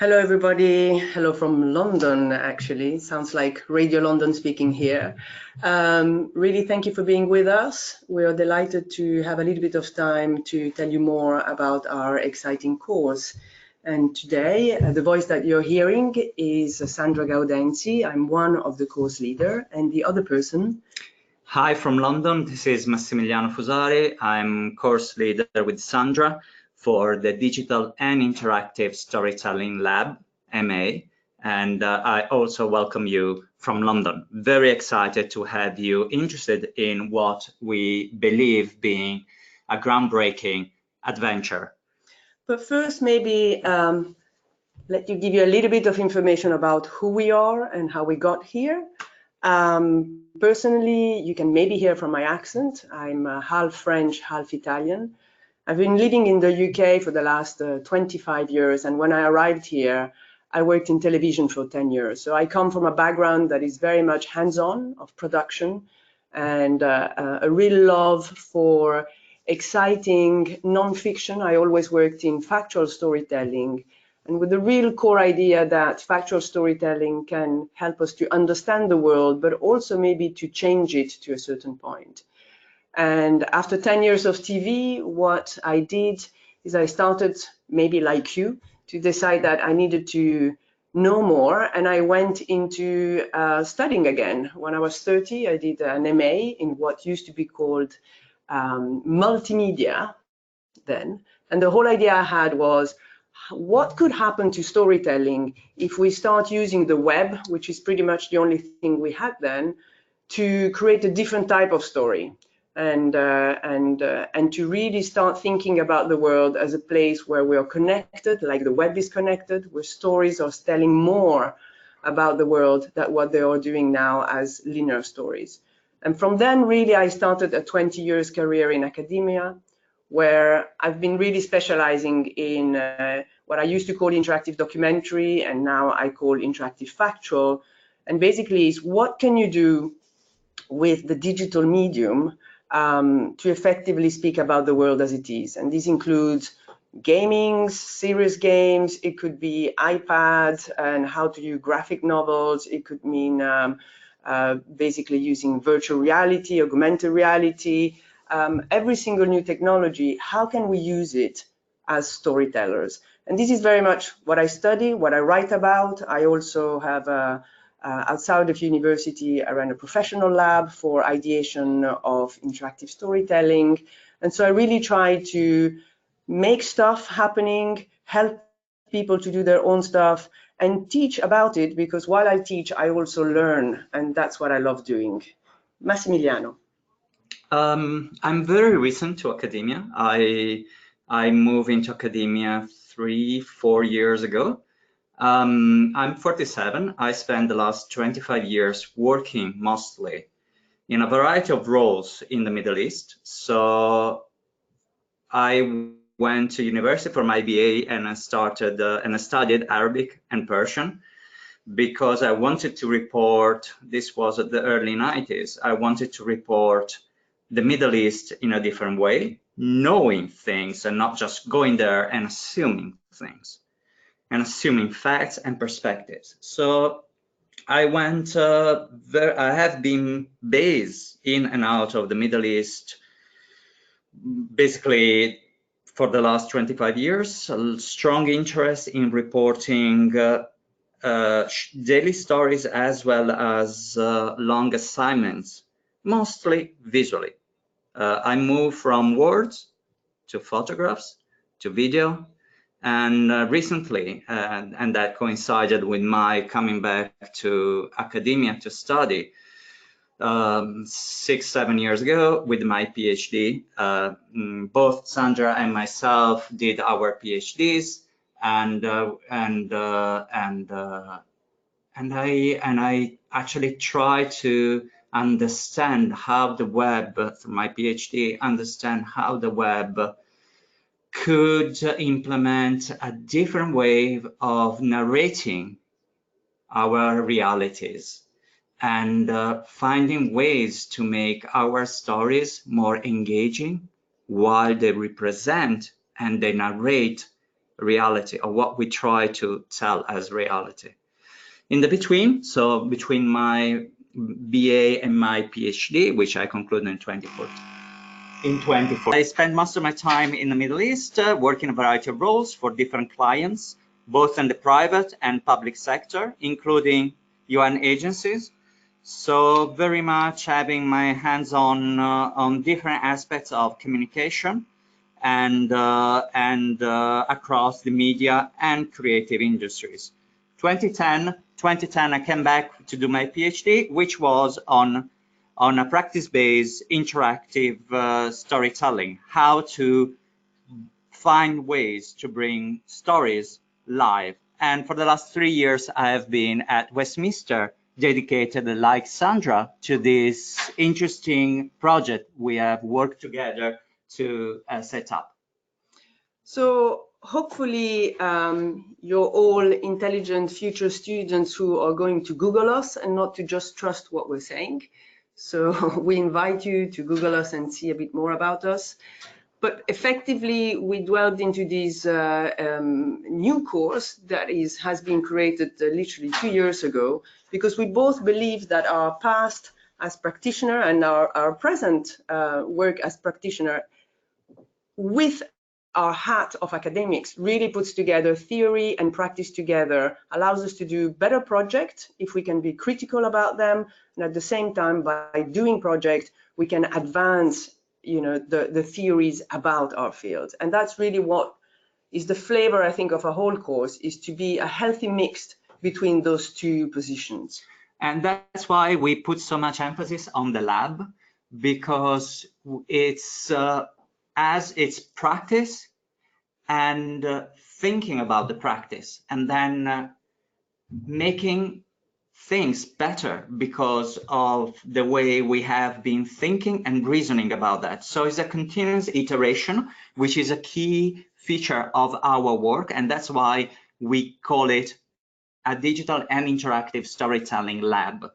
Hello, everybody. Hello from London, actually. Sounds like Radio London speaking here. Really, thank you for being with us. We are delighted to have a little bit of time to tell you more about our exciting course. And today, the voice that you're hearing is Sandra Gaudenzi. I'm one of the course leader, and the other person. Hi from London. This is Massimiliano Fusari. I'm course leader with Sandra for the Digital and Interactive Storytelling Lab, MA, and I also welcome you from London. Very excited to have you interested in what we believe being a groundbreaking adventure. But first, maybe let you give you a little bit of information about who we are and how we got here. Personally, you can maybe hear from my accent. I'm half French, half Italian. I've been living in the UK for the last 25 years, and when I arrived here, I worked in television for 10 years. So I come from a background that is very much hands-on of production and a real love for exciting non-fiction. I always worked in factual storytelling, and with the real core idea that factual storytelling can help us to understand the world, but also maybe to change it to a certain point. And after 10 years of TV, what I did is I started, maybe like you, to decide that I needed to know more, and I went into studying again. When I was 30, I did an MA in what used to be called multimedia then. And the whole idea I had was, what could happen to storytelling if we start using the web, which is pretty much the only thing we had then, to create a different type of story? And to really start thinking about the world as a place where we are connected, like the web is connected, where stories are telling more about the world than what they are doing now as linear stories. And from then, really, I started a 20 years career in academia, where I've been really specializing in what I used to call interactive documentary, and now I call interactive factual. And basically, is what can you do with the digital medium to effectively speak about the world as it is. And this includes gaming, serious games, it could be iPads and how to use graphic novels, it could mean basically using virtual reality, augmented reality, every single new technology, how can we use it as storytellers? And this is very much what I study, what I write about. I also have outside of university, I ran a professional lab for ideation of interactive storytelling. And so I really try to make stuff happening, help people to do their own stuff, and teach about it, because while I teach, I also learn, and that's what I love doing. Massimiliano. I'm very recent to academia. I moved into academia 3-4 years ago. I'm 47. I spent the last 25 years working mostly in a variety of roles in the Middle East. So I went to university for my BA and I started and I studied Arabic and Persian because I wanted to report, this was at the early 90s, I wanted to report the Middle East in a different way, knowing things and not just going there and assuming things. And assuming facts and perspectives. So I went, I have been based in and out of the Middle East basically for the last 25 years, a strong interest in reporting daily stories as well as long assignments, mostly visually. I moved from words to photographs to video. And recently, and that coincided with my coming back to academia to study 6-7 years ago with my PhD. Both Sandra and myself did our PhDs, and I actually try to understand how the web, through my PhD, understand how the web could implement a different way of narrating our realities and finding ways to make our stories more engaging while they represent and they narrate reality, or what we try to tell as reality. In the between, so between my BA and my PhD, which I concluded in 2014, I spent most of my time in the Middle East, working a variety of roles for different clients, both in the private and public sector, including UN agencies. So very much having my hands on different aspects of communication and across the media and creative industries. 2010, I came back to do my PhD, which was on a practice-based interactive storytelling, how to find ways to bring stories live. And for the last 3 years, I have been at Westminster, dedicated, like Sandra, to this interesting project we have worked together to set up. So hopefully you're all intelligent future students who are going to Google us and not to just trust what we're saying. So we invite you to Google us and see a bit more about us. But effectively, we delved into this new course that has been created literally 2 years ago, because we both believe that our past as practitioner and our present work as practitioner with our hat of academics really puts together theory and practice together, allows us to do better projects if we can be critical about them, and at the same time, by doing projects, we can advance, you know, the theories about our field. And that's really what is the flavor, I think, of a whole course, is to be a healthy mix between those two positions. And that's why we put so much emphasis on the lab, because it's as it's practice and thinking about the practice, and then making things better because of the way we have been thinking and reasoning about that. So it's a continuous iteration, which is a key feature of our work, and that's why we call it a digital and interactive storytelling lab.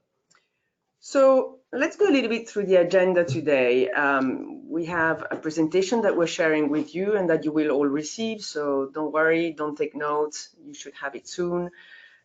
So let's go a little bit through the agenda today. We have a presentation that we're sharing with you and that you will all receive, so don't worry, don't take notes, you should have it soon.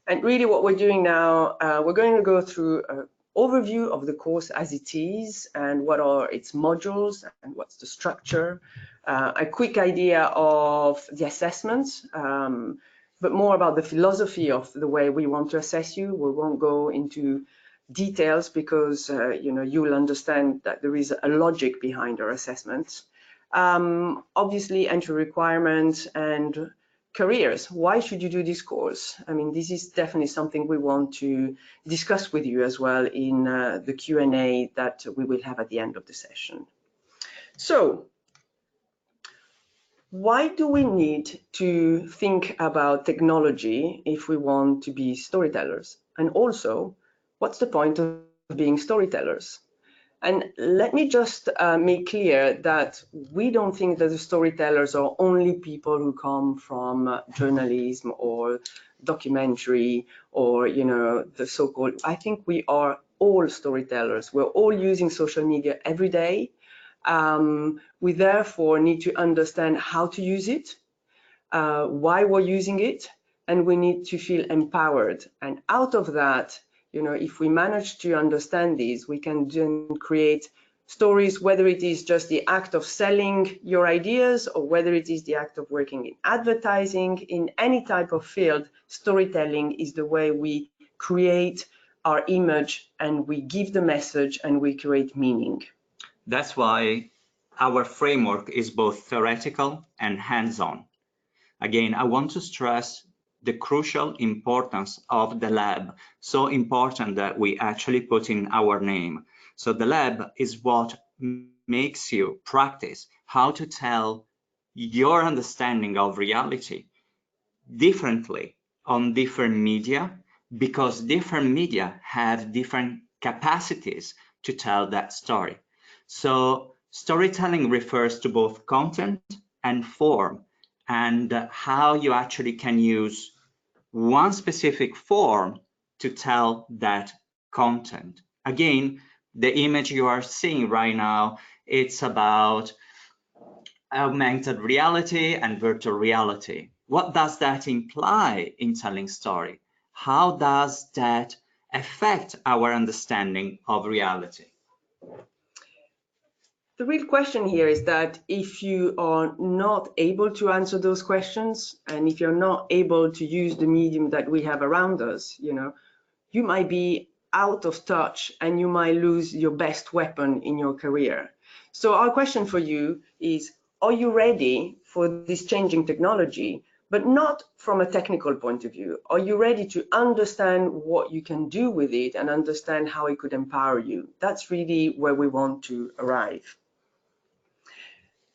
And really what we're doing now, we're going to go through an overview of the course as it is and what are its modules and what's the structure, a quick idea of the assessments, but more about the philosophy of the way we want to assess you. We won't go into details because you know, you'll understand that there is a logic behind our assessments. Obviously, entry requirements and careers. Why should you do this course? I mean, this is definitely something we want to discuss with you as well in the Q&A that we will have at the end of the session. So, why do we need to think about technology if we want to be storytellers? And also, what's the point of being storytellers? And let me just make clear that we don't think that the storytellers are only people who come from journalism or documentary or, you know, the so-called, I think we are all storytellers. We're all using social media every day. We therefore need to understand how to use it, why we're using it, and we need to feel empowered. And out of that, you know, if we manage to understand these, we can then create stories, whether it is just the act of selling your ideas or whether it is the act of working in advertising, in any type of field. Storytelling is the way we create our image and we give the message and we create meaning. That's why our framework is both theoretical and hands-on. Again, I want to stress the crucial importance of the lab, so important that we actually put in our name. So the lab is what makes you practice how to tell your understanding of reality differently on different media, because different media have different capacities to tell that story. So storytelling refers to both content and form, and how you actually can use one specific form to tell that content. Again, the image you are seeing right now, it's about augmented reality and virtual reality. what does that imply in telling story? How does that affect our understanding of reality? The real question here is that if you are not able to answer those questions, and if you're not able to use the medium that we have around us, you might be out of touch and you might lose your best weapon in your career. So our question for you is, are you ready for this changing technology, but not from a technical point of view? Are you ready to understand what you can do with it and understand how it could empower you? That's really where we want to arrive.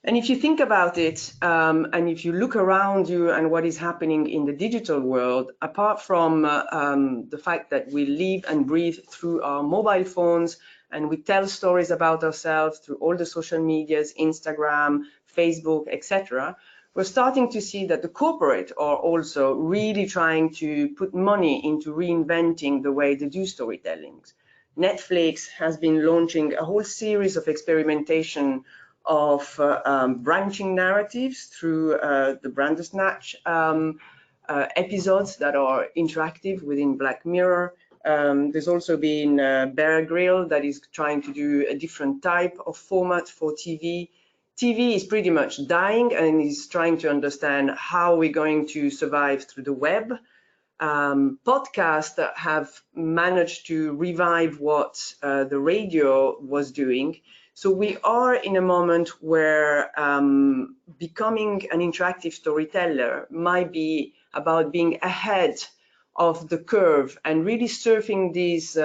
And if you think about it, and if you look around you and what is happening in the digital world, apart from the fact that we live and breathe through our mobile phones and we tell stories about ourselves through all the social medias, Instagram, Facebook, etc., we're starting to see that the corporate are also really trying to put money into reinventing the way they do storytelling. Netflix has been launching a whole series of experimentation of branching narratives through the Bandersnatch episodes that are interactive within Black Mirror. There's also been Bear Grylls that is trying to do a different type of format for TV. TV is pretty much dying and is trying to understand how we're going to survive through the web. Podcasts have managed to revive what the radio was doing. So we are in a moment where becoming an interactive storyteller might be about being ahead of the curve and really surfing this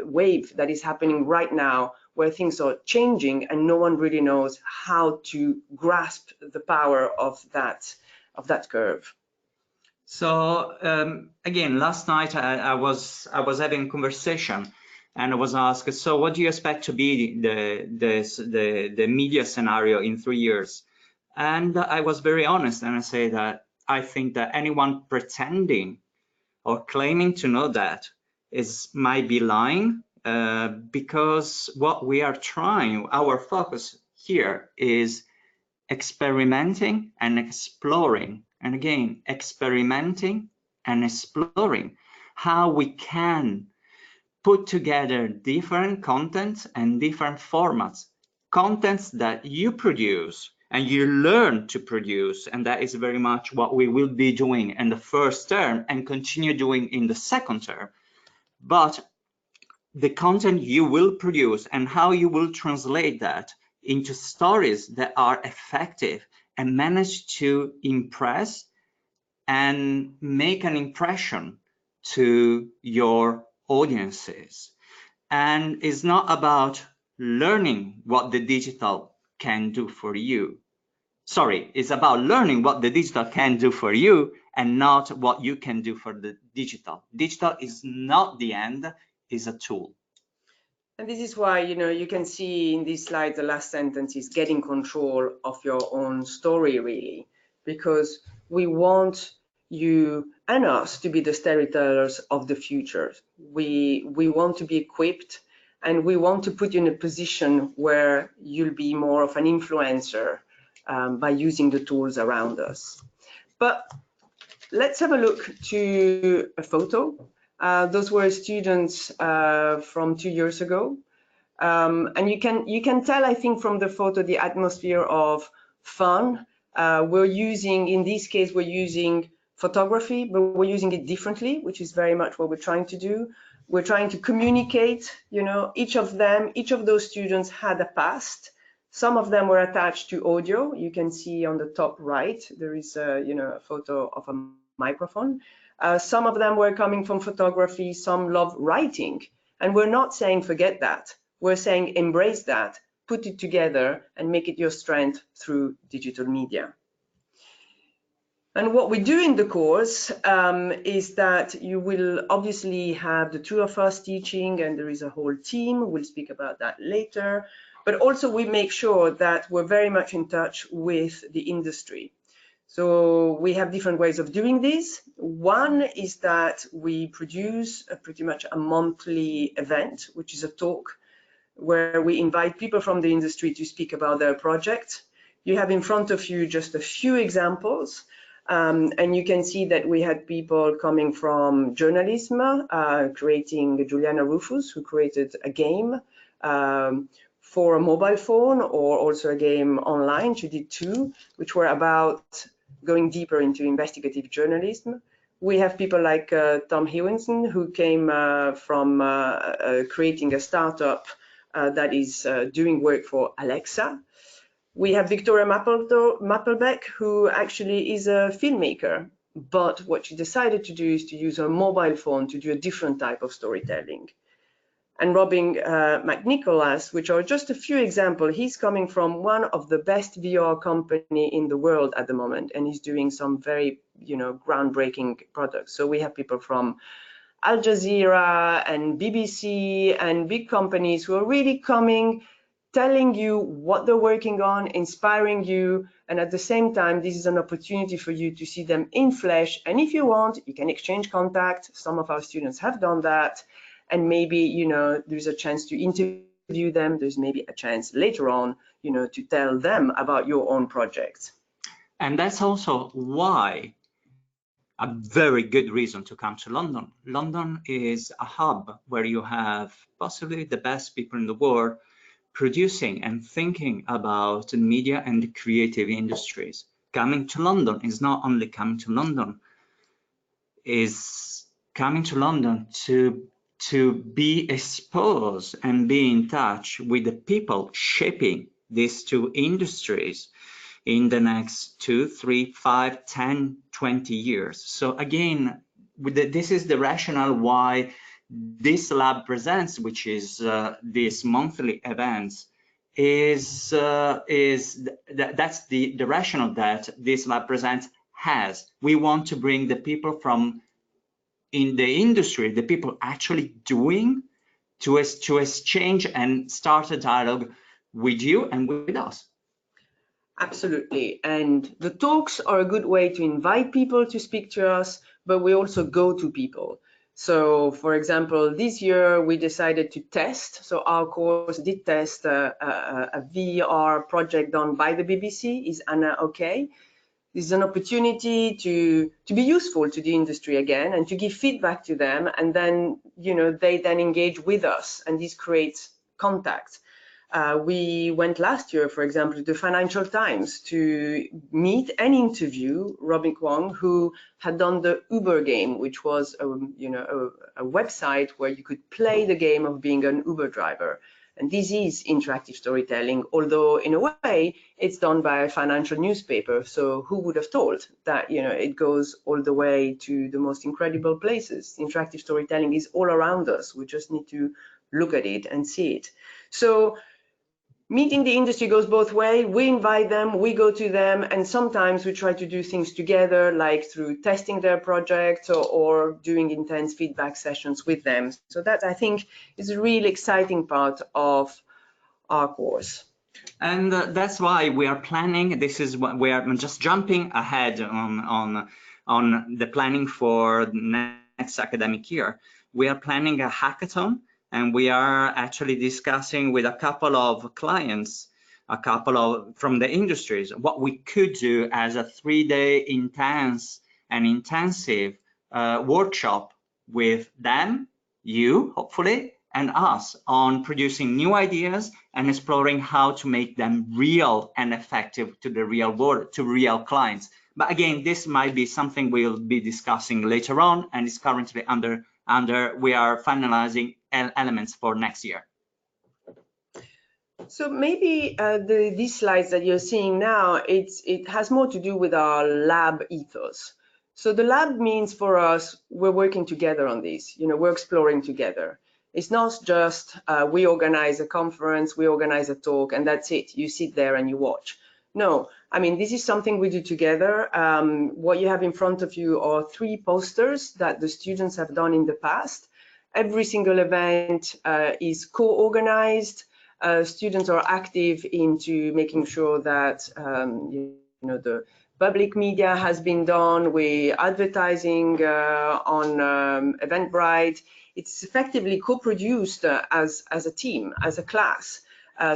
wave that is happening right now, where things are changing and no one really knows how to grasp the power of that curve. So again, last night I was having a conversation, and I was asked, so what do you expect to be the media scenario in 3 years? And I was very honest, and I say that I think that anyone pretending or claiming to know that might be lying, because what we are trying, our focus here is experimenting and exploring. And again, experimenting and exploring how we can put together different contents and different formats, contents that you produce and you learn to produce. And that is very much what we will be doing in the first term and continue doing in the second term. But the content you will produce and how you will translate that into stories that are effective and manage to impress and make an impression to your audiences. And it's not about learning what the digital can do for you. Sorry, it's about learning what the digital can do for you and not what you can do for the digital. Digital is not the end, it's a tool. And this is why, you can see in this slide, the last sentence is getting control of your own story, really, because we want you and us to be the storytellers of the future. We want to be equipped, and we want to put you in a position where you'll be more of an influencer by using the tools around us. But let's have a look to a photo. Those were students from 2 years ago. And you can tell, I think, from the photo, the atmosphere of fun. We're using, in this case, we're using photography, but we're using it differently, which is very much what we're trying to do. We're trying to communicate, each of those students had a past. Some of them were attached to audio. You can see on the top right, there is a photo of a microphone. Some of them were coming from photography, some love writing. And we're not saying forget that. We're saying embrace that, put it together and make it your strength through digital media. And what we do in the course is that you will obviously have the two of us teaching, and there is a whole team. We'll speak about that later. But also we make sure that we're very much in touch with the industry. So we have different ways of doing this. One is that we produce pretty much a monthly event, which is a talk where we invite people from the industry to speak about their project. You have in front of you just a few examples. And you can see that we had people coming from journalism, creating Juliana Rufus, who created a game for a mobile phone, or also a game online. She did two, which were about going deeper into investigative journalism. We have people like Tom Hewinson, who came from creating a startup that is doing work for Alexa. We have Victoria Mappelbeck, who actually is a filmmaker, but what she decided to do is to use her mobile phone to do a different type of storytelling. And Robin McNicholas, which are just a few examples. He's coming from one of the best VR company in the world at the moment, and he's doing some very, groundbreaking products. So we have people from Al Jazeera and BBC and big companies who are really coming, telling you what they're working on, inspiring you, and at the same time, this is an opportunity for you to see them in flesh. And if you want, you can exchange contact. Some of our students have done that. And maybe, there's a chance to interview them. There's maybe a chance later on, to tell them about your own project. And that's also why a very good reason to come to London. London is a hub where you have possibly the best people in the world producing and thinking about media and creative industries. Coming to London is not only coming to London, is coming to London to be exposed and be in touch with the people shaping these two industries in the next 2, 3, 5, 10, 20 years. So again, this is the rationale why this lab presents, which is these monthly events, that's the rationale that this lab presents has. We want to bring the people from in the industry, the people actually doing, to exchange and start a dialogue with you and with us. Absolutely. And the talks are a good way to invite people to speak to us, but we also go to people. So, for example, this year we decided to test. So our course did test a VR project done by the BBC. Is Anna okay? This is an opportunity to be useful to the industry again and to give feedback to them. And then, they then engage with us, and this creates contact. We went last year, for example, to the Financial Times to meet and interview Robin Kwong, who had done the Uber game, which was a website where you could play the game of being an Uber driver. And this is interactive storytelling, although in a way it's done by a financial newspaper. So who would have thought that, it goes all the way to the most incredible places. Interactive storytelling is all around us. We just need to look at it and see it. So meeting the industry goes both ways. We invite them, we go to them, and sometimes we try to do things together, like through testing their projects or doing intense feedback sessions with them. So that, I think, is a really exciting part of our course. And that's why we are planning. This is what we are just jumping ahead on the planning for the next academic year. We are planning a hackathon, and we are actually discussing with a couple of clients, from the industries, what we could do as a 3-day intensive workshop with them, you, hopefully, and us on producing new ideas and exploring how to make them real and effective to the real world, to real clients. But again, this might be something we'll be discussing later on, and is currently we are finalizing elements for next year. So maybe these slides that you're seeing now, it has more to do with our lab ethos. So the lab means for us, we're working together on this, we're exploring together. It's not just we organize a conference, we organize a talk, and that's it. You sit there and you watch. No, I mean, this is something we do together. What you have in front of you are 3 posters that the students have done in the past. Every single event is co-organized. Students are active into making sure that the public media has been done. We're advertising on Eventbrite. It's effectively co-produced as a team, as a class.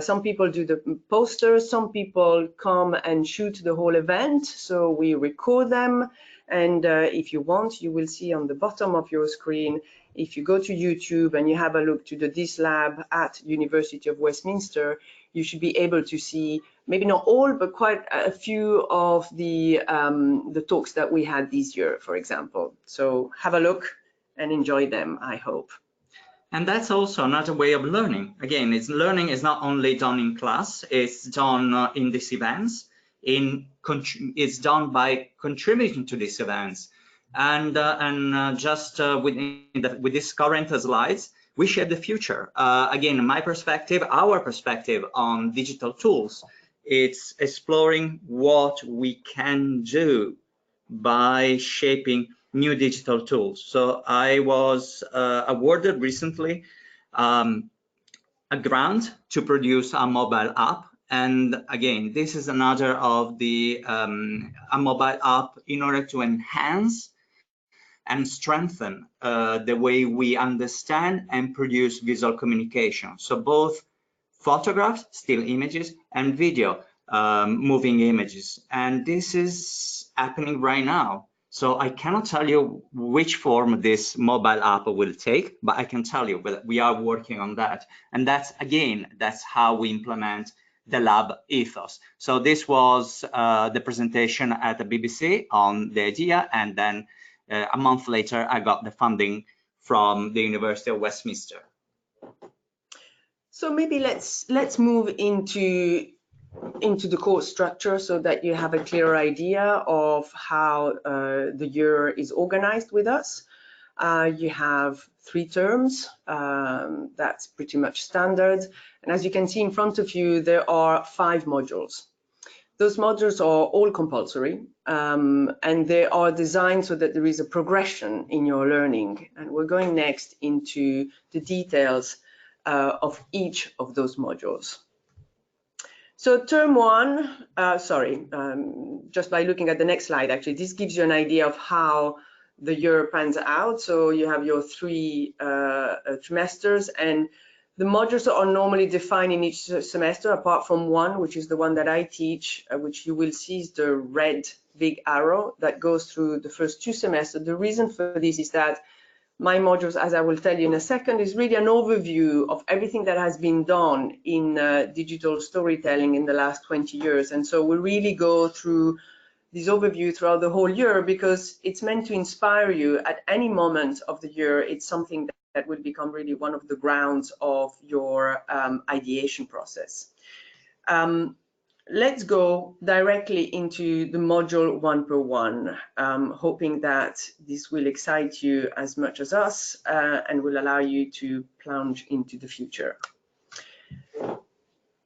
Some people do the posters, some people come and shoot the whole event, so we record them. And if you want, you will see on the bottom of your screen, if you go to YouTube and you have a look to the This Lab at University of Westminster, you should be able to see, maybe not all, but quite a few of the talks that we had this year, for example. So have a look and enjoy them, I hope. And that's also another way of learning. Again, learning is not only done in class, it's done in these events. It's done by contributing to these events. And just with these current slides, we shape the future. Again, my perspective, our perspective on digital tools, it's exploring what we can do by shaping new digital tools. So I was awarded recently a grant to produce a mobile app. And again, this is another of the a mobile app in order to enhance and strengthen the way we understand and produce visual communication. So both photographs, still images, and video, moving images. And this is happening right now. So I cannot tell you which form this mobile app will take, but I can tell you that we are working on that. And that's, again, that's how we implement the lab ethos. So this was the presentation at the BBC on the idea, and then a month later, I got the funding from the University of Westminster. So maybe let's move into the course structure so that you have a clear idea of how the year is organized with us. You have 3 terms, that's pretty much standard. And as you can see in front of you, there are 5 modules. Those modules are all compulsory, and they are designed so that there is a progression in your learning. And we're going next into the details of each of those modules. So term 1, just by looking at the next slide, actually, this gives you an idea of how the year pans out. So you have your 3 trimesters, and the modules are normally defined in each semester, apart from one, which is the one that I teach, which you will see is the red big arrow that goes through the first 2 semesters. The reason for this is that my modules, as I will tell you in a second, is really an overview of everything that has been done in digital storytelling in the last 20 years. And so we really go through this overview throughout the whole year, because it's meant to inspire you at any moment of the year. It's something that will become really one of the grounds of your ideation process. Let's go directly into the module 1 per 1, hoping that this will excite you as much as us and will allow you to plunge into the future.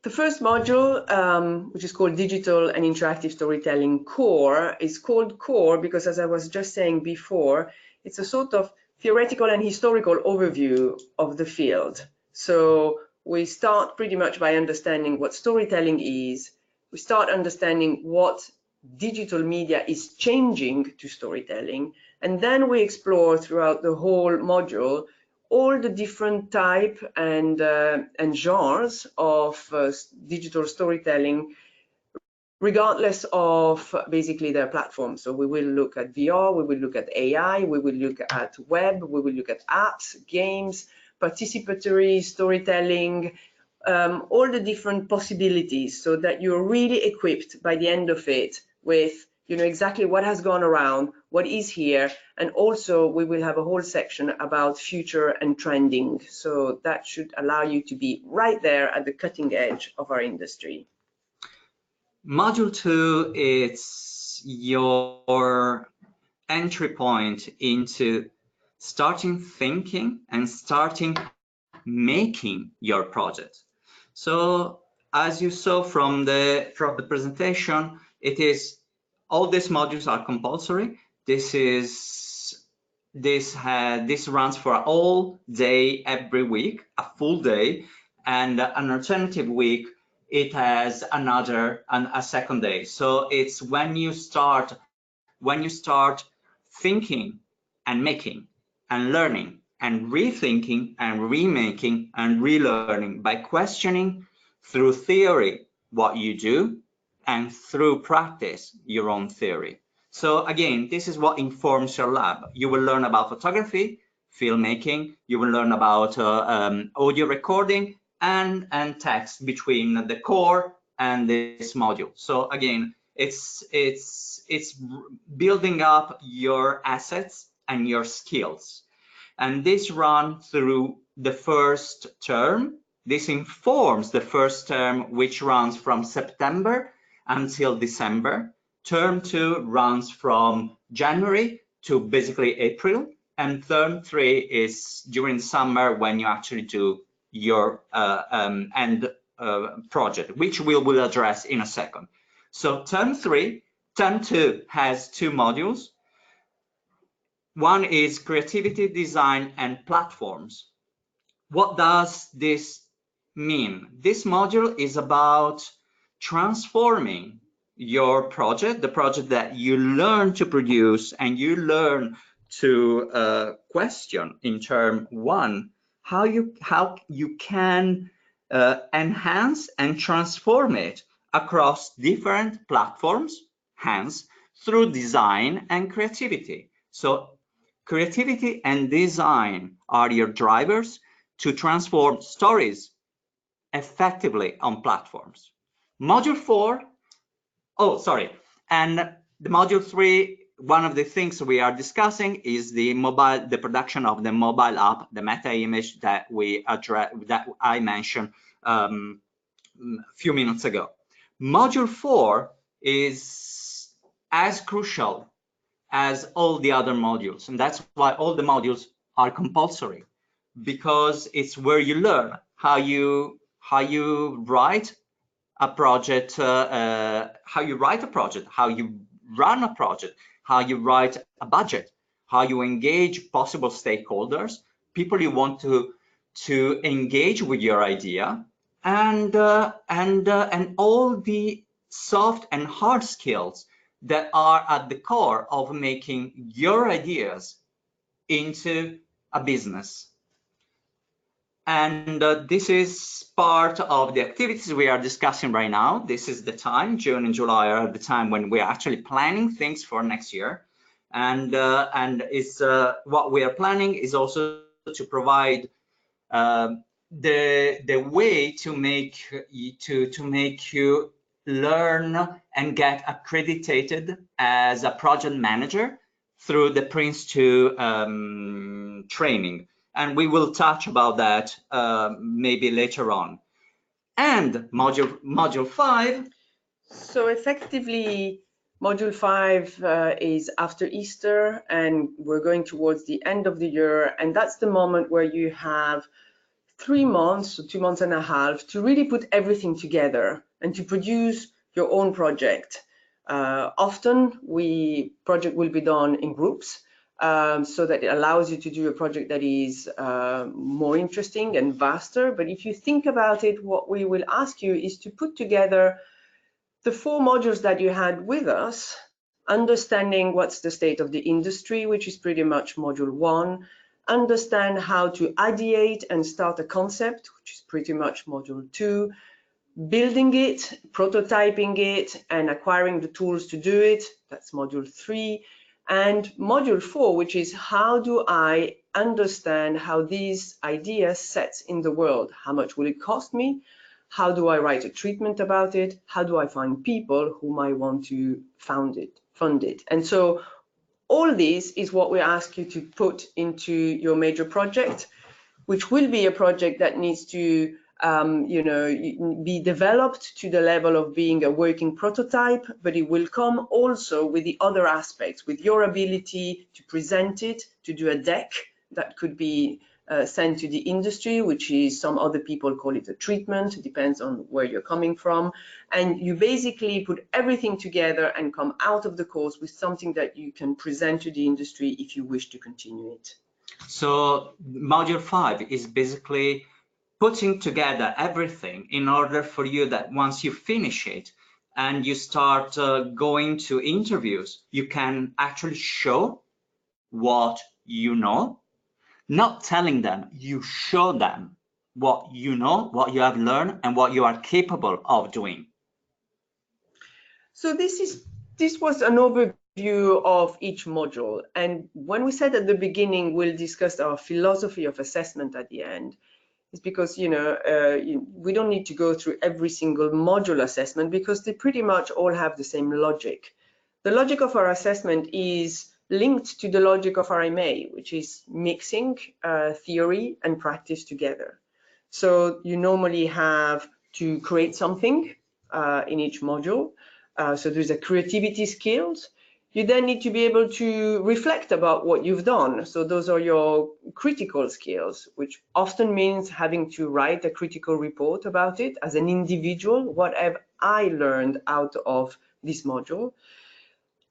The first module, which is called Digital and Interactive Storytelling Core, is called Core because, as I was just saying before, it's a sort of theoretical and historical overview of the field. So we start pretty much by understanding what storytelling is. We start understanding what digital media is changing to storytelling, and then we explore throughout the whole module all the different type and genres of digital storytelling, regardless of basically their platform. So we will look at VR, we will look at AI, we will look at web, we will look at apps, games, participatory storytelling, all the different possibilities, so that you're really equipped by the end of it with, you know, exactly what has gone around, what is here, and also we will have a whole section about future and trending. So that should allow you to be right there at the cutting edge of our industry. Module 2 is your entry point into starting thinking and starting making your project. So as you saw from the presentation, it is all these modules are compulsory. This runs for all day every week, a full day, and an alternative week it has a second day. So it's when you start thinking and making and learning and rethinking and remaking and relearning by questioning through theory, what you do, and through practice, your own theory. So again, this is what informs your lab. You will learn about photography, filmmaking, you will learn about audio recording and text between the core and this module. So again, it's building up your assets and your skills. And this runs through the first term. This informs the first term, which runs from September until December. Term 2 runs from January to basically April. And term 3 is during summer when you actually do your end project, which we will address in a second. So term 2 has 2 modules. One is creativity, design, and platforms. What does this mean? This module is about transforming your project, the project that you learn to produce and you learn to question in term 1, how you can enhance and transform it across different platforms, hence through design and creativity. So creativity and design are your drivers to transform stories effectively on platforms. Module 4, and the module 3, one of the things we are discussing is the production of the mobile app, the meta image that I mentioned a few minutes ago. Module 4 is as crucial as all the other modules, and that's why all the modules are compulsory, because it's where you learn how you write a project, how you write a project, how you run a project, how you write a budget, how you engage possible stakeholders, people you want to engage with your idea, and all the soft and hard skills that are at the core of making your ideas into a business. And this is part of the activities we are discussing right now. This is the time, June and July are the time when we're actually planning things for next year. And it's what we are planning is also to provide the way to make you learn and get accredited as a project manager through the Prince2 training. And we will touch about that maybe later on. And module 5. So effectively, module 5 is after Easter, and we're going towards the end of the year. And that's the moment where you have 3 months, so 2 months and a half, to really put everything together and to produce your own project. Often, project will be done in groups. So that it allows you to do a project that is more interesting and vaster. But if you think about it, what we will ask you is to put together the 4 modules that you had with us, understanding what's the state of the industry, which is pretty much module 1, understand how to ideate and start a concept, which is pretty much module 2, building it, prototyping it, and acquiring the tools to do it, that's module 3. And module 4, which is how do I understand how these ideas set in the world? How much will it cost me? How do I write a treatment about it? How do I find people whom I want to fund it? And so all this is what we ask you to put into your major project, which will be a project that needs to be developed to the level of being a working prototype, but it will come also with the other aspects, with your ability to present it, to do a deck that could be sent to the industry, which is some other people call it a treatment, it depends on where you're coming from. And you basically put everything together and come out of the course with something that you can present to the industry if you wish to continue it. So module 5 is basically putting together everything in order for you that once you finish it and you start going to interviews, you can actually show what you know, not telling them, you show them what you know, what you have learned, and what you are capable of doing. So this was an overview of each module. And when we said at the beginning, we'll discuss our philosophy of assessment at the end, it's because, we don't need to go through every single module assessment because they pretty much all have the same logic. The logic of our assessment is linked to the logic of our MA, which is mixing theory and practice together. So you normally have to create something in each module. So there's a creativity skills. You then need to be able to reflect about what you've done. So those are your critical skills, which often means having to write a critical report about it as an individual. What have I learned out of this module?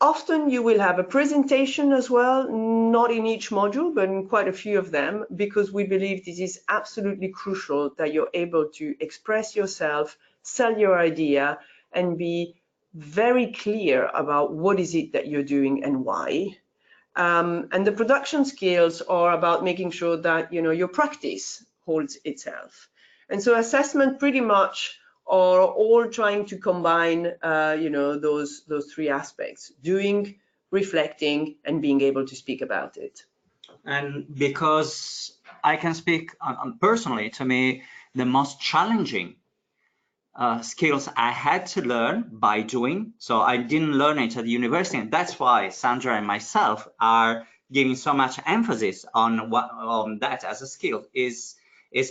Often you will have a presentation as well, not in each module, but in quite a few of them, because we believe this is absolutely crucial that you're able to express yourself, sell your idea, and be very clear about what is it that you're doing and why. And the production skills are about making sure that your practice holds itself. And so assessment pretty much are all trying to combine those three aspects: doing, reflecting, and being able to speak about it. And because I can speak personally, to me, the most challenging skills I had to learn by doing. So I didn't learn it at the university, and that's why Sandra and myself are giving so much emphasis on that as a skill is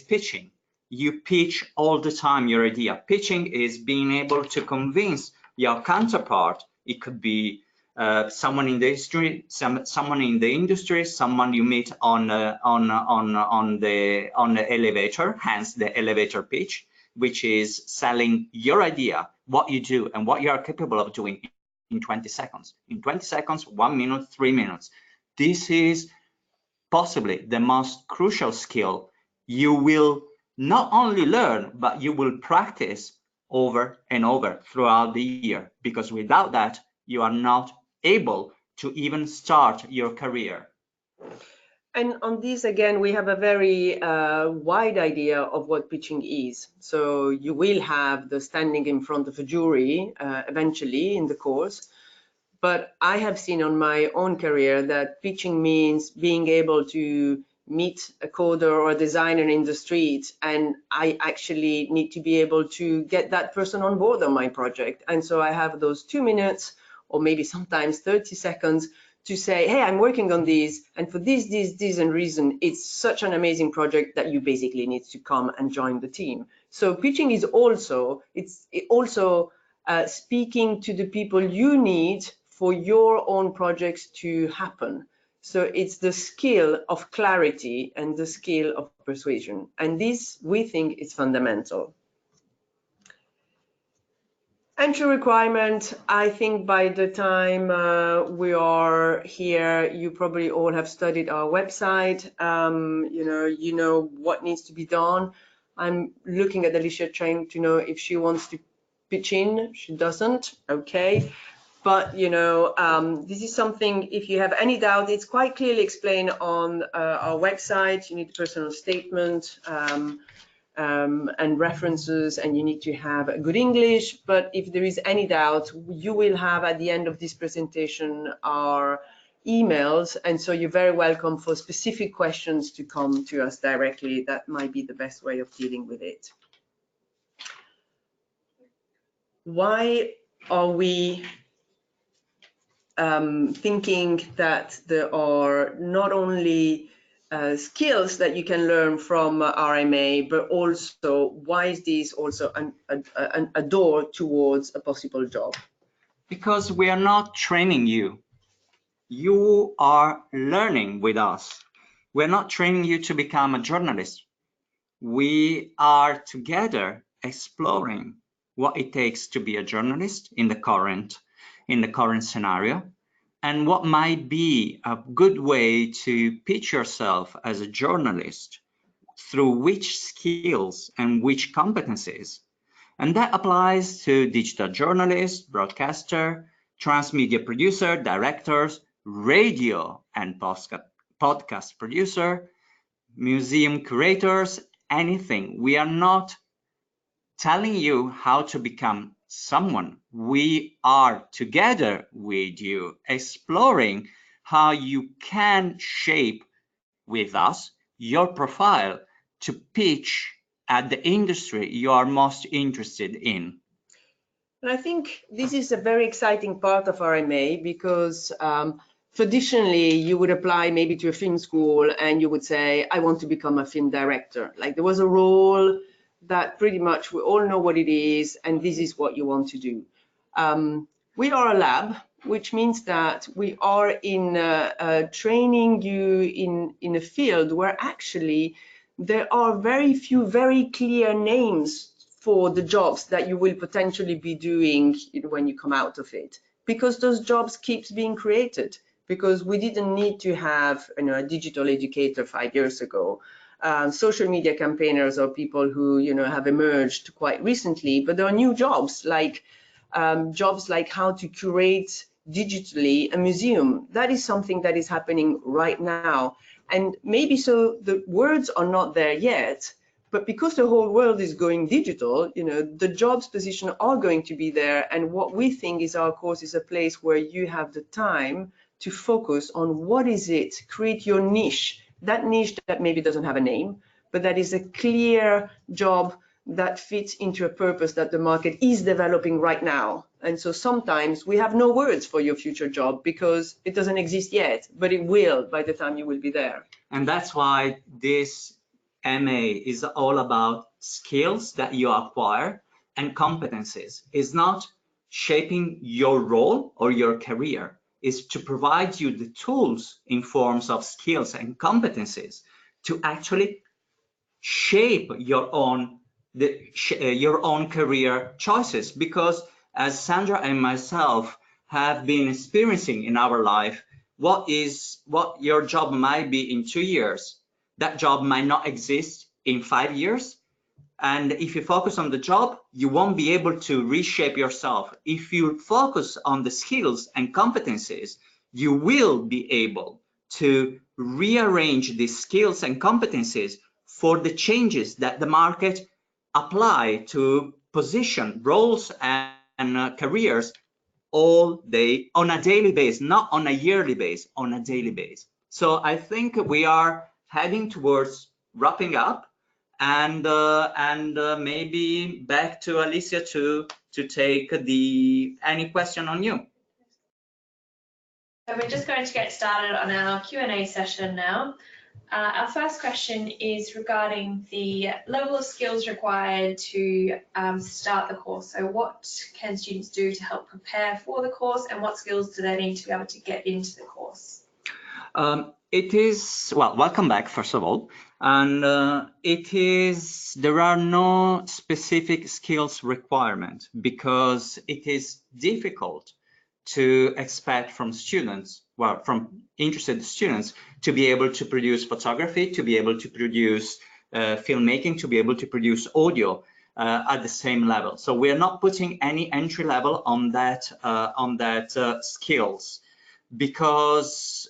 pitching. You pitch all the time your idea. Pitching is being able to convince your counterpart. It could be someone in the industry, someone you meet on the elevator, hence the elevator pitch, which is selling your idea, what you do, and what you are capable of doing in 20 seconds. In 20 seconds, 1 minute, 3 minutes. This is possibly the most crucial skill you will not only learn, but you will practice over and over throughout the year, because without that, you are not able to even start your career. And on this, again, we have a very wide idea of what pitching is. So you will have the standing in front of a jury eventually in the course. But I have seen on my own career that pitching means being able to meet a coder or a designer in the street, and I actually need to be able to get that person on board on my project. And so I have those 2 minutes, or maybe sometimes 30 seconds, to say, hey, I'm working on this, and for this, and reason, it's such an amazing project that you basically need to come and join the team. So pitching is also, speaking to the people you need for your own projects to happen. So it's the skill of clarity and the skill of persuasion. And this, we think, is fundamental. Entry requirement, I think by the time we are here, you probably all have studied our website. You know what needs to be done. I'm looking at Alicia trying to know if she wants to pitch in. She doesn't, okay. But this is something, if you have any doubt, it's quite clearly explained on our website. You need a personal statement and references, and you need to have a good English. But if there is any doubt, you will have at the end of this presentation our emails, and so you're very welcome for specific questions to come to us directly. That might be the best way of dealing with it. Why are we thinking that there are not only skills that you can learn from RMA, but also why is this also a door towards a possible job? Because we are not training you. You are learning with us. We're not training you to become a journalist. We are together exploring what it takes to be a journalist in the current scenario, and what might be a good way to pitch yourself as a journalist, through which skills and which competencies. And that applies to digital journalists, broadcaster, transmedia producer, directors, radio and podcast producer, museum curators, anything. We are not telling you how to become someone. We are together with you, exploring how you can shape with us your profile to pitch at the industry you are most interested in. And I think this is a very exciting part of RMA because traditionally you would apply maybe to a film school and you would say, I want to become a film director. Like there was a role that pretty much we all know what it is and this is what you want to do. We are a lab, which means that we are in training you in a field where actually there are very few very clear names for the jobs that you will potentially be doing when you come out of it, because those jobs keeps being created, because we didn't need to have a digital educator 5 years ago. Social media campaigners are people who have emerged quite recently, but there are new jobs like how to curate digitally a museum. That is something that is happening right now. And maybe so the words are not there yet, but because the whole world is going digital, the jobs position are going to be there. And what we think is our course is a place where you have the time to focus on what is it, create your niche, that niche that maybe doesn't have a name, but that is a clear job that fits into a purpose that the market is developing right now. And so sometimes we have no words for your future job because it doesn't exist yet, but it will by the time you will be there. And that's why this MA is all about skills that you acquire and competencies. It's not shaping your role or your career. It's to provide you the tools in forms of skills and competencies to actually shape your own career choices. Because as Sandra and myself have been experiencing in our life, what your job might be in 2 years, that job might not exist in 5 years. And if you focus on the job, you won't be able to reshape yourself. If you focus on the skills and competencies, you will be able to rearrange these skills and competencies for the changes that the market apply to position roles and careers all day on a daily basis, not on a yearly basis, on a daily basis. So I think we are heading towards wrapping up, and maybe back to Alicia to take any question on you. So we're just going to get started on our Q&A session now. Our first question is regarding the level of skills required to start the course. So what can students do to help prepare for the course, and what skills do they need to be able to get into the course? Welcome back, first of all. And there are no specific skills requirement, because it is difficult to expect from students, from interested students, to be able to produce photography, to be able to produce filmmaking, to be able to produce audio at the same level. So we're not putting any entry level on that skills, because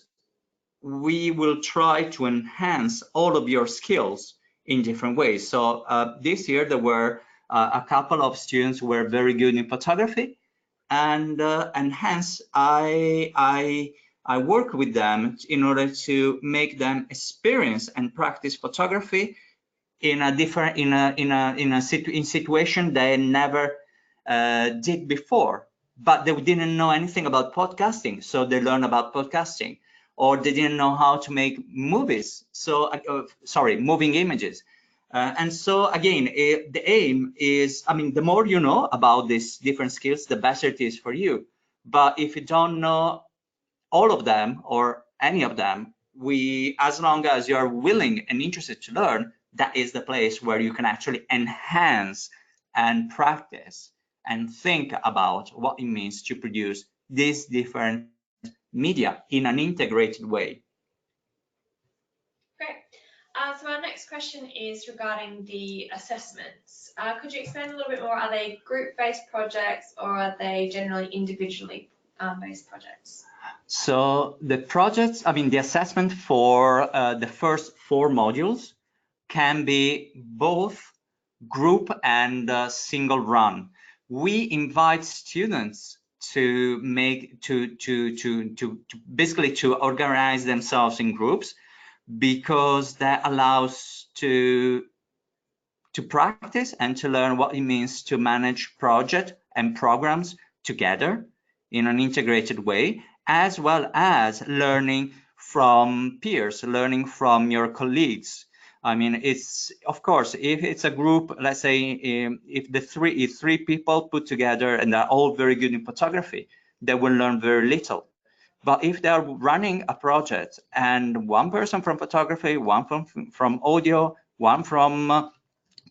we will try to enhance all of your skills in different ways. So this year there were a couple of students who were very good in photography, and hence I work with them in order to make them experience and practice photography in a situation they never did before. But they didn't know anything about podcasting, so they learned about podcasting. Or they didn't know how to make movies, moving images. And so again, the aim is, the more you know about these different skills, the better it is for you. But if you don't know all of them or any of them, as long as you're willing and interested to learn, that is the place where you can actually enhance and practice and think about what it means to produce these different media in an integrated way. Great. So our next question is regarding the assessments. Could you explain a little bit more? Are they group-based projects, or are they generally individually based projects? So the projects, the assessment for the first 4 modules can be both group and single run. We invite students to basically to organize themselves in groups, because that allows to practice and to learn what it means to manage projects and programs together in an integrated way, as well as learning from peers, learning from your colleagues. I mean, it's, of course, if it's a group, let's say if three people put together and they're all very good in photography, they will learn very little. But if they're running a project and one person from photography, one from audio, one from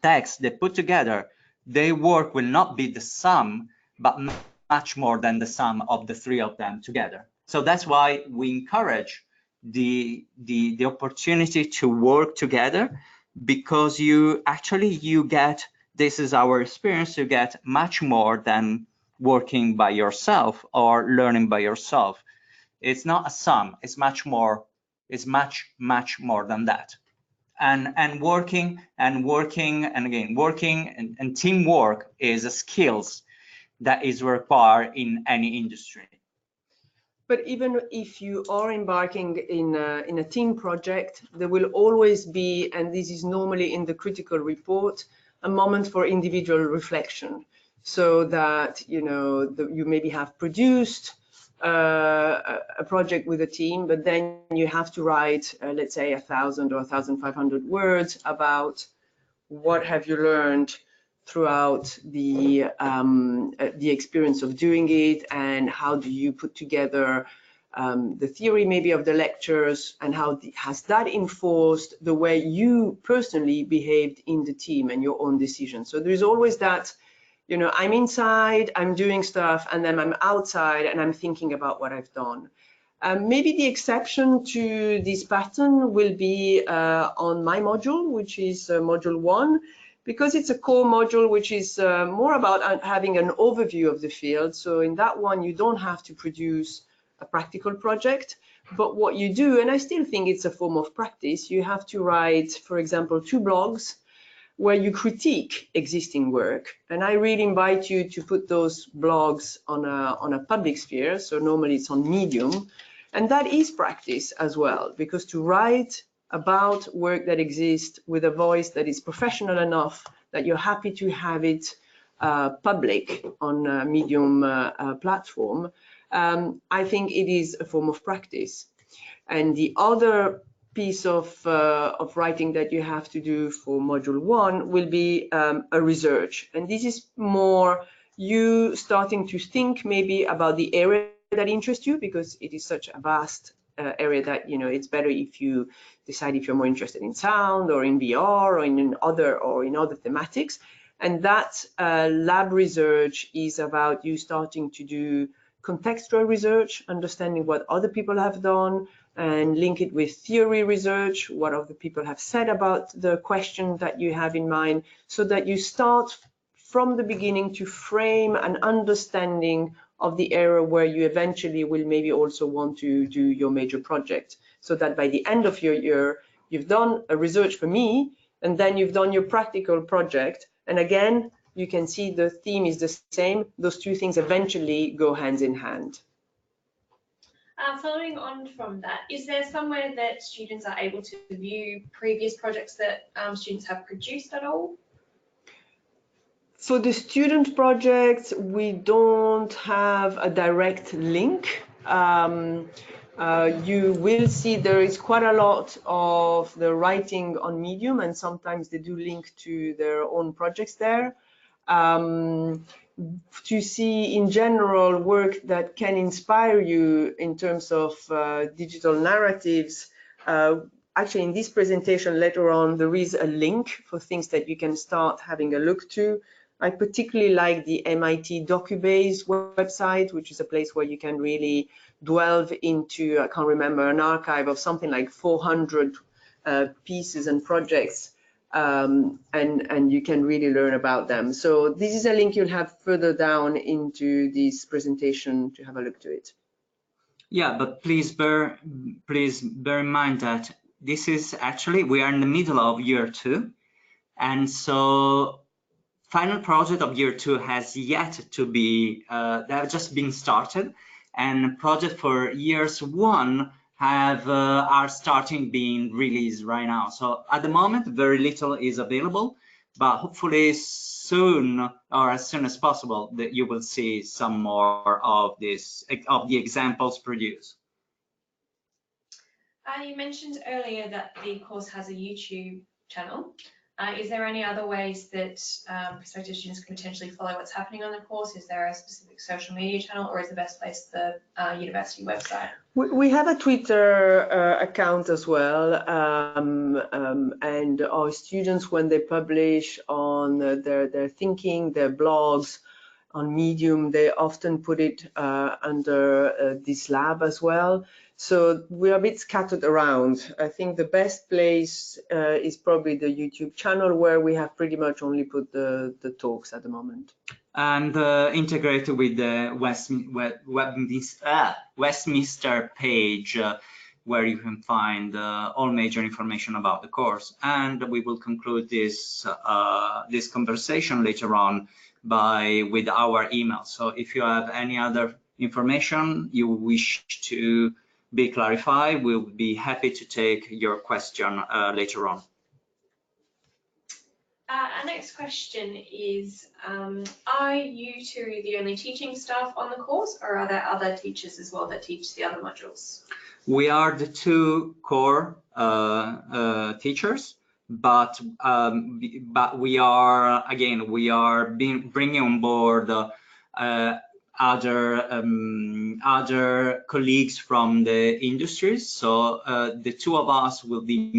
text, they put together, their work will not be the sum, but much more than the sum of the three of them together. So that's why we encourage the opportunity to work together, because you get, this is our experience, you get much more than working by yourself or learning by yourself. It's not a sum, it's much more, it's much more than that. And working and teamwork is a skills that is required in any industry. But even if you are embarking in a team project, there will always be, and this is normally in the critical report, a moment for individual reflection, so that you maybe have produced a project with a team, but then you have to write, let's say, 1,000 or 1,500 words about what have you learned throughout the experience of doing it, and how do you put together the theory maybe of the lectures, and how has that enforced the way you personally behaved in the team and your own decisions. So there's always that, I'm inside, I'm doing stuff, and then I'm outside and I'm thinking about what I've done. Maybe the exception to this pattern will be on my module, which is module 1, because it's a core module which is more about having an overview of the field. So in that one, you don't have to produce a practical project, but what you do, and I still think it's a form of practice, you have to write, for example, 2 blogs where you critique existing work. And I really invite you to put those blogs on a public sphere. So normally it's on Medium. And that is practice as well, because to write about work that exists with a voice that is professional enough that you're happy to have it public on a Medium platform, I think it is a form of practice. And the other piece of writing that you have to do for module 1 will be a research. And this is more you starting to think maybe about the area that interests you, because it is such a vast area that it's better if you decide if you're more interested in sound or in VR or in other thematics. And that lab research is about you starting to do contextual research, understanding what other people have done, and link it with theory research, what other people have said about the question that you have in mind, so that you start from the beginning to frame an understanding of the area where you eventually will maybe also want to do your major project, so that by the end of your year, you've done a research for me, and then you've done your practical project. And again, you can see the theme is the same. Those two things eventually go hand in hand. Following on from that, is there somewhere that students are able to view previous projects that students have produced at all? For the student projects, we don't have a direct link. You will see there is quite a lot of the writing on Medium, and sometimes they do link to their own projects there. To see in general work that can inspire you in terms of digital narratives, actually in this presentation later on there is a link for things that you can start having a look to. I particularly like the MIT DocuBase website, which is a place where you can really delve into, I can't remember, an archive of something like 400 pieces and projects, and you can really learn about them. So this is a link you'll have further down into this presentation to have a look to it. Yeah, but please bear in mind that this is actually, we are in the middle of year 2, and so final project of year 2 has yet to be, they have just been started, and project for years 1 have are starting being released right now. So at the moment, very little is available, but hopefully soon, or as soon as possible, that you will see some more of this, of the examples produced. You mentioned earlier that the course has a YouTube channel. Is there any other ways that prospective students can potentially follow what's happening on the course? Is there a specific social media channel, or is the best place the university website? We have a Twitter account as well, and our students, when they publish on their thinking, their blogs on Medium, they often put it under this lab as well. So we're a bit scattered around. I think the best place is probably the YouTube channel, where we have pretty much only put the talks at the moment. And integrated with the Westminster page, where you can find all major information about the course. And we will conclude this this conversation later on with our email. So if you have any other information you wish to be clarified, we'll be happy to take your question later on. Our next question is, are you two the only teaching staff on the course, or are there other teachers as well that teach the other modules? We are the 2 core teachers, but we are, again, we are bringing on board other colleagues from the industries. So the 2 of us will be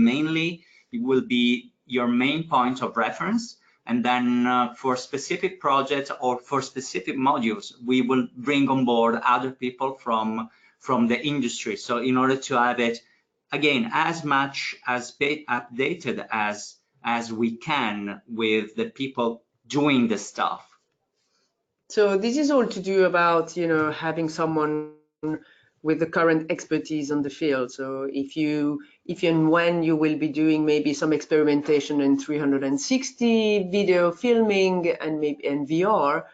your main point of reference, and then for specific projects or for specific modules, we will bring on board other people from the industry. So in order to have it, again, as much as updated as we can with the people doing the stuff. So this is all to do about, you know, having someone with the current expertise on the field. So if and when you will be doing maybe some experimentation in 360 video filming and maybe in VR,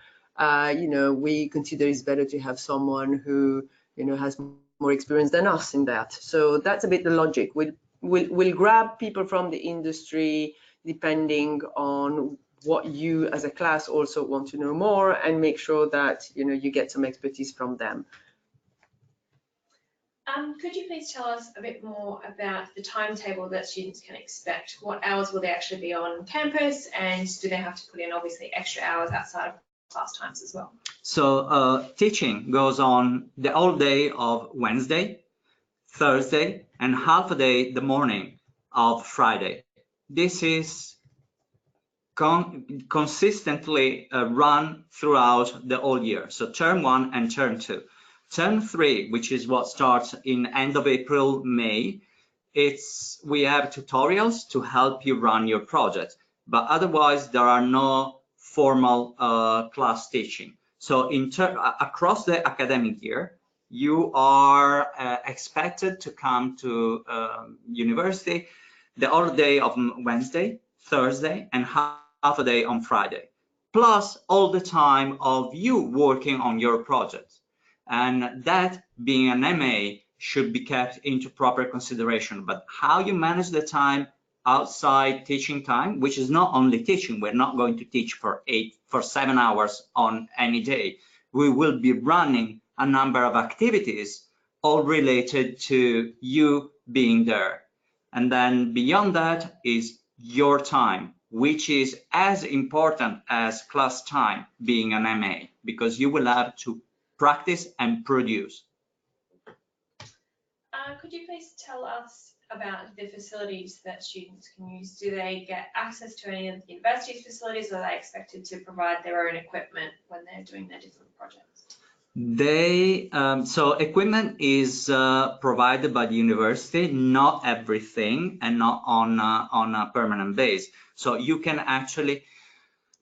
you know, we consider it's better to have someone who, you know, has more experience than us in that. So that's a bit the logic. We'll grab people from the industry depending on what you as a class also want to know more, and make sure that, you know, you get some expertise from them. Could you please tell us a bit more about the timetable that students can expect? What hours will they actually be on campus, and do they have to put in obviously extra hours outside of class times as well? So teaching goes on the whole day of Wednesday, Thursday, and half a day the morning of Friday. This is consistently run throughout the whole year. So term 1 and term 2. Term 3, which is what starts in end of April, May, we have tutorials to help you run your project, but otherwise there are no formal class teaching. So across the academic year, you are expected to come to university the whole day of Wednesday, Thursday, and half a day on Friday, plus all the time of you working on your project. And that, being an MA, should be kept into proper consideration. But how you manage the time outside teaching time, which is not only teaching, we're not going to teach for 7 hours on any day. We will be running a number of activities, all related to you being there. And then beyond that is your time, which is as important as class time, being an MA, because you will have to practice and produce. Could you please tell us about the facilities that students can use? Do they get access to any of the university's facilities, or are they expected to provide their own equipment when they're doing their different projects? So equipment is provided by the university, not everything, and not on a permanent base. So you can actually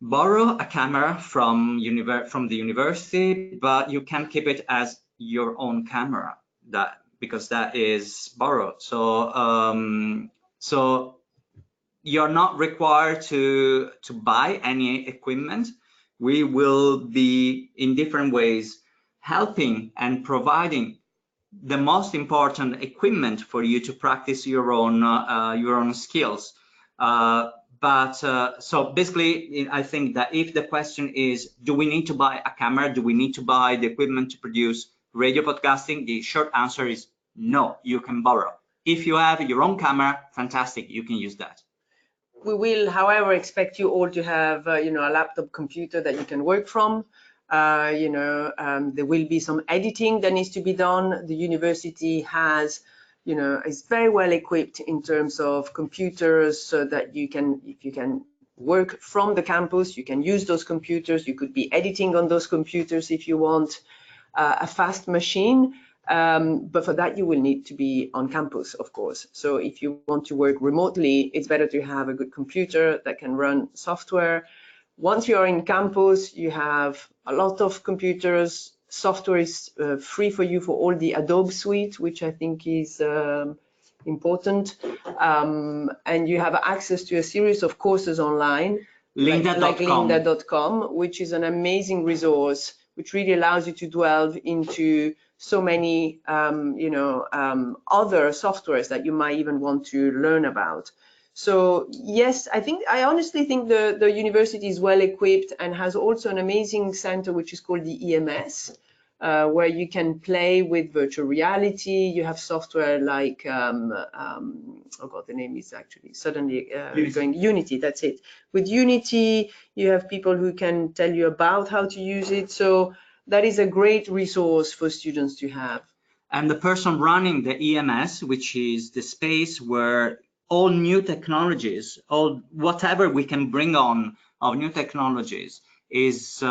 borrow a camera from the university, but you can keep it as your own camera. because that is borrowed. So you're not required to buy any equipment. We will be in different ways helping and providing the most important equipment for you to practice your own skills. So basically, I think that if the question is, do we need to buy a camera? Do we need to buy the equipment to produce radio podcasting? The short answer is no, you can borrow. If you have your own camera, fantastic, you can use that. We will, however, expect you all to have, a laptop computer that you can work from. There will be some editing that needs to be done. The university has, is very well equipped in terms of computers, so that if you can work from the campus, you can use those computers. You could be editing on those computers if you want a fast machine. But for that, you will need to be on campus, of course. So if you want to work remotely, it's better to have a good computer that can run software. Once you are in campus, you have a lot of computers. Software is free for you for all the Adobe suite, which I think is important. And you have access to a series of courses online, like lynda.com, which is an amazing resource, which really allows you to delve into so many other softwares that you might even want to learn about. So yes, I honestly think the university is well equipped and has also an amazing center which is called the EMS, where you can play with virtual reality. You have software like oh god, the name is actually suddenly going Unity. That's it. With Unity, you have people who can tell you about how to use it. So that is a great resource for students to have. And the person running the EMS, which is the space where all new technologies, all whatever we can bring on of new technologies is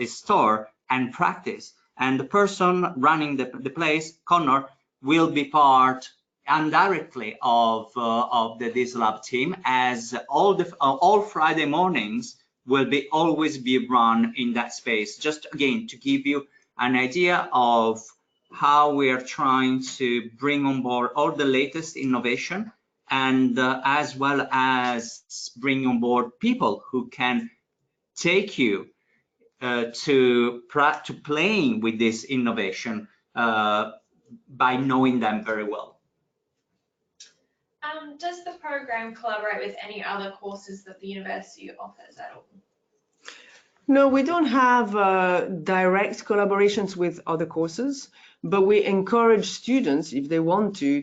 stored and practiced. And the person running the place, Connor, will be part indirectly of the This Lab team, as all Friday mornings will always be run in that space. Just again to give you an idea of how we are trying to bring on board all the latest innovation, and as well as bring on board people who can take you to playing with this innovation by knowing them very well. Does the program collaborate with any other courses that the university offers at all? No, we don't have direct collaborations with other courses, but we encourage students, if they want to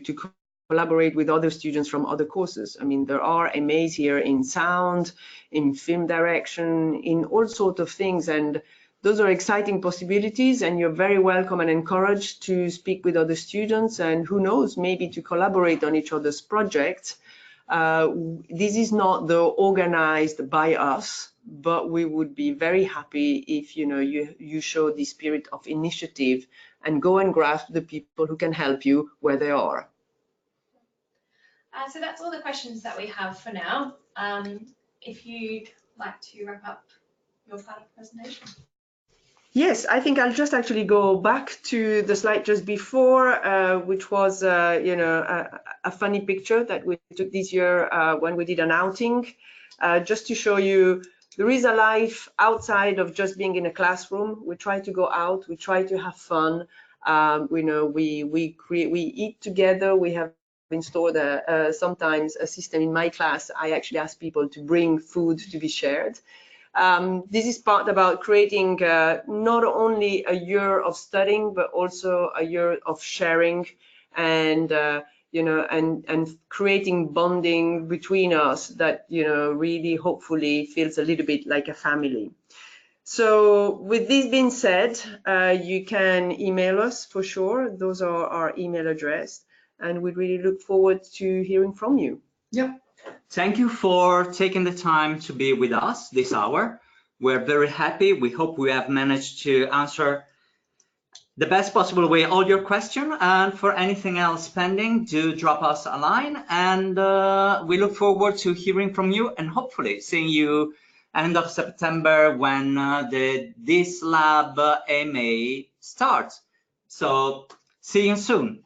collaborate with other students from other courses. I mean, there are MAs here in sound, in film direction, in all sorts of things, and those are exciting possibilities, and you're very welcome and encouraged to speak with other students, and who knows, maybe to collaborate on each other's projects. This is not though organized by us, but we would be very happy if you show the spirit of initiative and go and grasp the people who can help you where they are. So that's all the questions that we have for now. If you'd like to wrap up your part of the presentation. Yes, I think I'll just actually go back to the slide just before, which was, a funny picture that we took this year when we did an outing, just to show you there is a life outside of just being in a classroom. We try to go out, we try to have fun. We eat together. We have installed sometimes a system in my class. I actually ask people to bring food to be shared. This is part about creating not only a year of studying, but also a year of sharing and and creating bonding between us that really hopefully feels a little bit like a family. So with this being said, you can email us for sure. Those are our email address, and we really look forward to hearing from you. Yep. Thank you for taking the time to be with us this hour. We're very happy. We hope we have managed to answer the best possible way all your questions. And for anything else pending, do drop us a line. And we look forward to hearing from you and hopefully seeing you end of September when This Lab MA starts. So See you soon.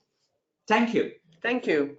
Thank you. Thank you.